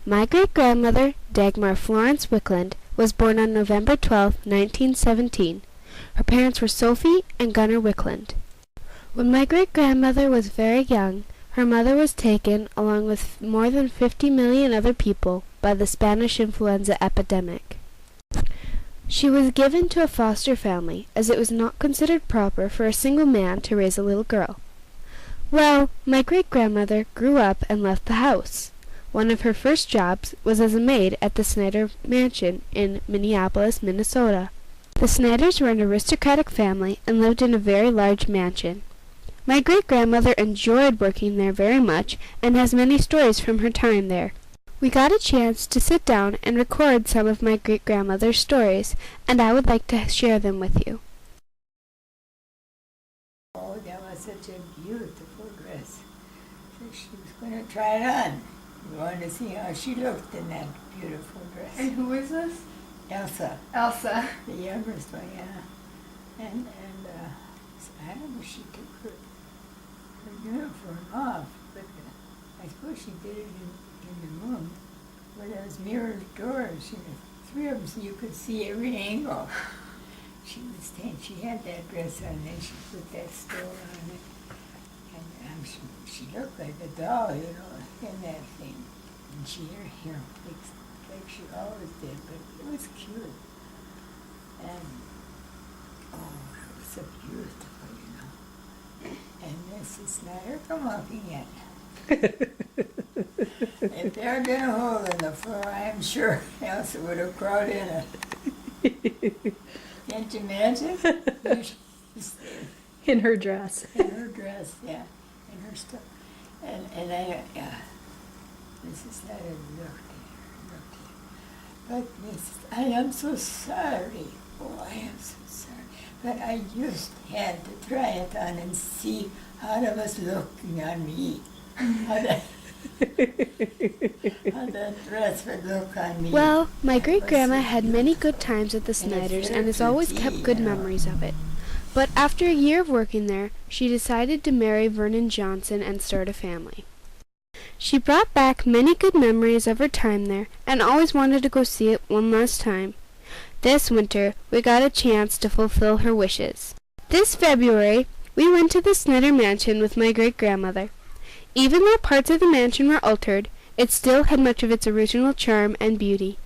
My great-grandmother, Dagmar Florence Wikland, was born on November 12, 1917. Her parents were Sophie and Gunnar Wikland. When my great-grandmother was very young, her mother was taken, along with more than 50 million other people, by the Spanish influenza epidemic. She was given to a foster family, as it was not considered proper for a single man to raise a little girl. Well, my great-grandmother grew up and left the house. One of her first jobs was as a maid at the Snyder Mansion in Minneapolis, Minnesota. The Snyders were an aristocratic family and lived in a very large mansion. My great-grandmother enjoyed working there very much and has many stories from her time there. We got a chance to sit down and record some of my great-grandmother's stories, and I would like to share them with you. Oh, that was such a beautiful dress. So she was going to try it on. We wanted to see how she looked in that beautiful dress. And who is this? Elsa. Elsa. The youngest one, yeah. And so I don't know if she took her uniform off, but I suppose she did it in the room where there was mirrored doors. Three of them, so you could see every angle. She had that dress on, and then she put that stole on it. And she looked like a doll, you know, in that thing. And her hair fixed like she always did, but it was cute. And, oh, it was so beautiful, you know. And Mrs. Snyder come walking in. If there had been a hole in the floor, I am sure Elsa would have crawled in it. Can't you imagine? In her dress. In her dress, yeah. In her stuff. And Mrs. Snyder looked at her. But I am so sorry. Oh, I am so sorry. But I just had to try it on and see how it was looking on me. How that dress would look on me. Well, my great-grandma had many good times at the Snyders and has always kept good memories of it. But after a year of working there, she decided to marry Vernon Johnson and start a family. She brought back many good memories of her time there and always wanted to go see it one last time. This winter, we got a chance to fulfill her wishes. This February, we went to the Snyder Mansion with my great-grandmother. Even though parts of the mansion were altered, it still had much of its original charm and beauty.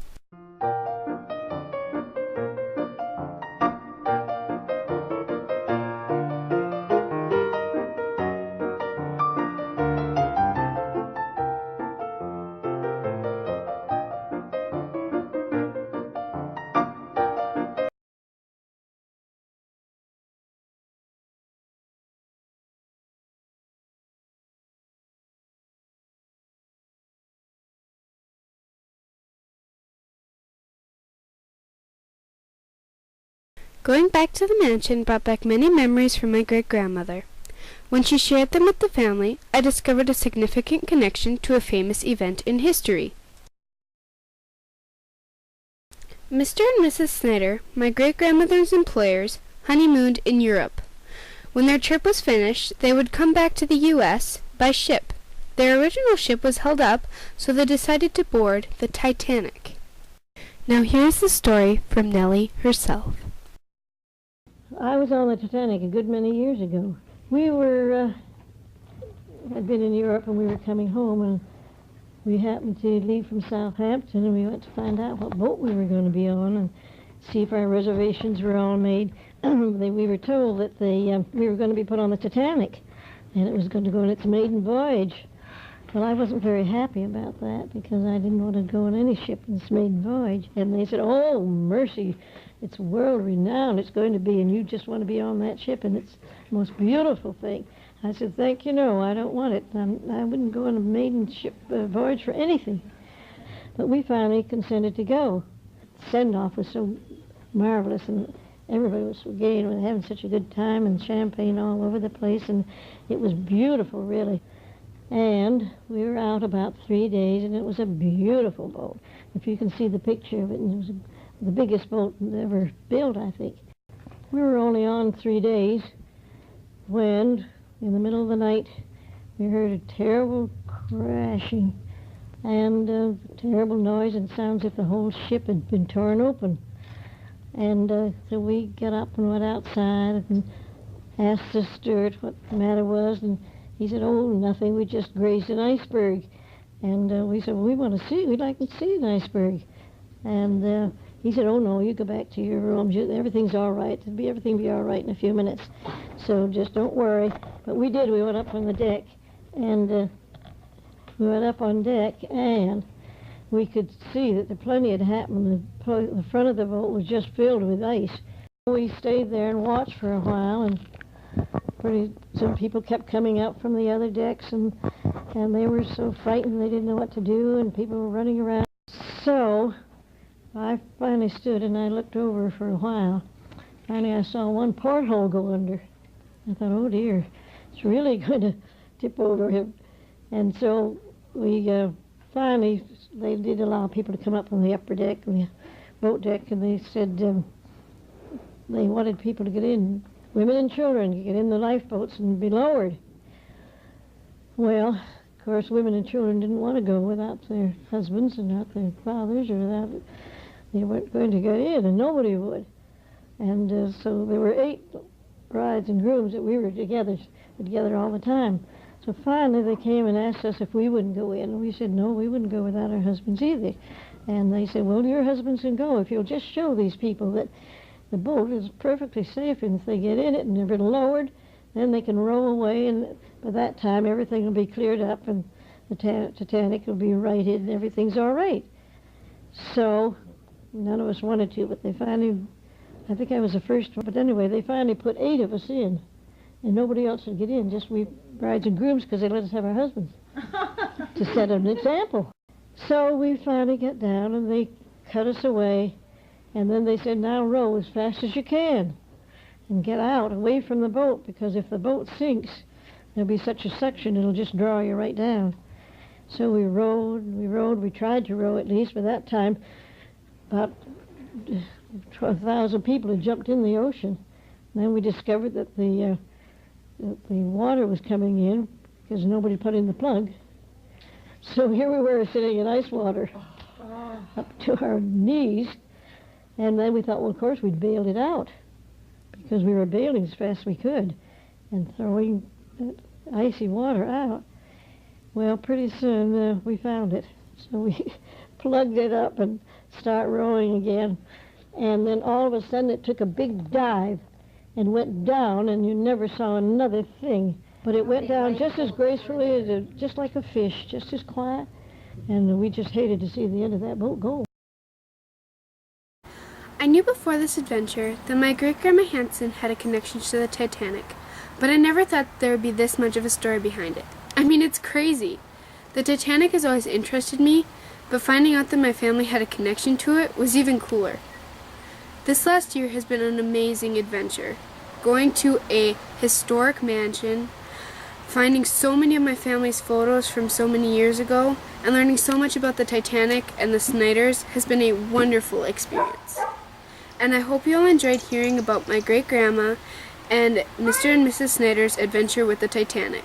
Going back to the mansion brought back many memories from my great-grandmother. When she shared them with the family, I discovered a significant connection to a famous event in history. Mr. and Mrs. Snyder, my great-grandmother's employers, honeymooned in Europe. When their trip was finished, they would come back to the U.S. by ship. Their original ship was held up, so they decided to board the Titanic. Now here's the story from Nellie herself. I was on the Titanic a good many years ago. We had been in Europe and we were coming home, and we happened to leave from Southampton, and we went to find out what boat we were going to be on and see if our reservations were all made. We were told that we were going to be put on the Titanic, and it was going to go on its maiden voyage. Well, I wasn't very happy about that because I didn't want to go on any ship in its maiden voyage. And they said, oh, mercy, it's world-renowned, it's going to be, and you just want to be on that ship, and it's the most beautiful thing. I said, thank you, no, I don't want it. I wouldn't go on a maiden ship voyage for anything. But we finally consented to go. The send-off was so marvelous, and everybody was so gay, and we were having such a good time, and champagne all over the place, and it was beautiful, really. And we were out about 3 days, and it was a beautiful boat. If you can see the picture of it, and it was the biggest boat ever built, I think. We were only on 3 days when, in the middle of the night, we heard a terrible crashing, and terrible noise, and sounds as if the whole ship had been torn open. And so we got up and went outside and asked the steward what the matter was, and he said, "Oh, nothing, we just grazed an iceberg." And we said, "Well, we'd like to see an iceberg." And he said, "Oh, no, you go back to your rooms. Everything's all right. Everything will be all right in a few minutes. So just don't worry." But we did. We went up on the deck, and we went up on deck, and we could see that plenty had happened. The front of the boat was just filled with ice. We stayed there and watched for a while, and some people kept coming out from the other decks, and they were so frightened they didn't know what to do, and people were running around. So I finally stood and I looked over for a while. Finally I saw one porthole go under. I thought, oh dear, it's really going to tip over him. And so we finally, they did allow people to come up on the upper deck, and the boat deck, and they said they wanted people to get in, women and children, to get in the lifeboats and be lowered. Well, of course, women and children didn't want to go without their husbands and not their fathers, or without, they weren't going to get in, and nobody would. And so there were 8 brides and grooms that we were together all the time. So finally they came and asked us if we wouldn't go in, and we said no, we wouldn't go without our husbands either. And they said, well, your husbands can go if you'll just show these people that the boat is perfectly safe, and if they get in it and they're lowered, then they can row away, and by that time everything will be cleared up, and the Titanic will be righted, and everything's all right. So none of us wanted to, but they finally, I think I was the first one, but anyway, they finally put 8 of us in, and nobody else would get in, just we brides and grooms, because they let us have our husbands to set an example. So we finally got down, and they cut us away, and then they said, now row as fast as you can and get out away from the boat, because if the boat sinks, there'll be such a suction it'll just draw you right down. So we rowed, we tried to row at least. By that time, about 12,000 people had jumped in the ocean. And then we discovered that the water was coming in because nobody put in the plug. So here we were sitting in ice water up to our knees. And then we thought, well, of course, we'd bailed it out, because we were bailing as fast as we could and throwing that icy water out. Well, pretty soon we found it. So we plugged it up and started rowing again. And then all of a sudden it took a big dive and went down, and you never saw another thing. But it went down just as gracefully, just like a fish, just as quiet. And we just hated to see the end of that boat go. I knew before this adventure that my great-grandma Hansen had a connection to the Titanic, but I never thought there would be this much of a story behind it. I mean, it's crazy. The Titanic has always interested me, but finding out that my family had a connection to it was even cooler. This last year has been an amazing adventure. Going to a historic mansion, finding so many of my family's photos from so many years ago, and learning so much about the Titanic and the Snyders has been a wonderful experience. And I hope you all enjoyed hearing about my great-grandma and Mr. and Mrs. Snyder's adventure with the Titanic.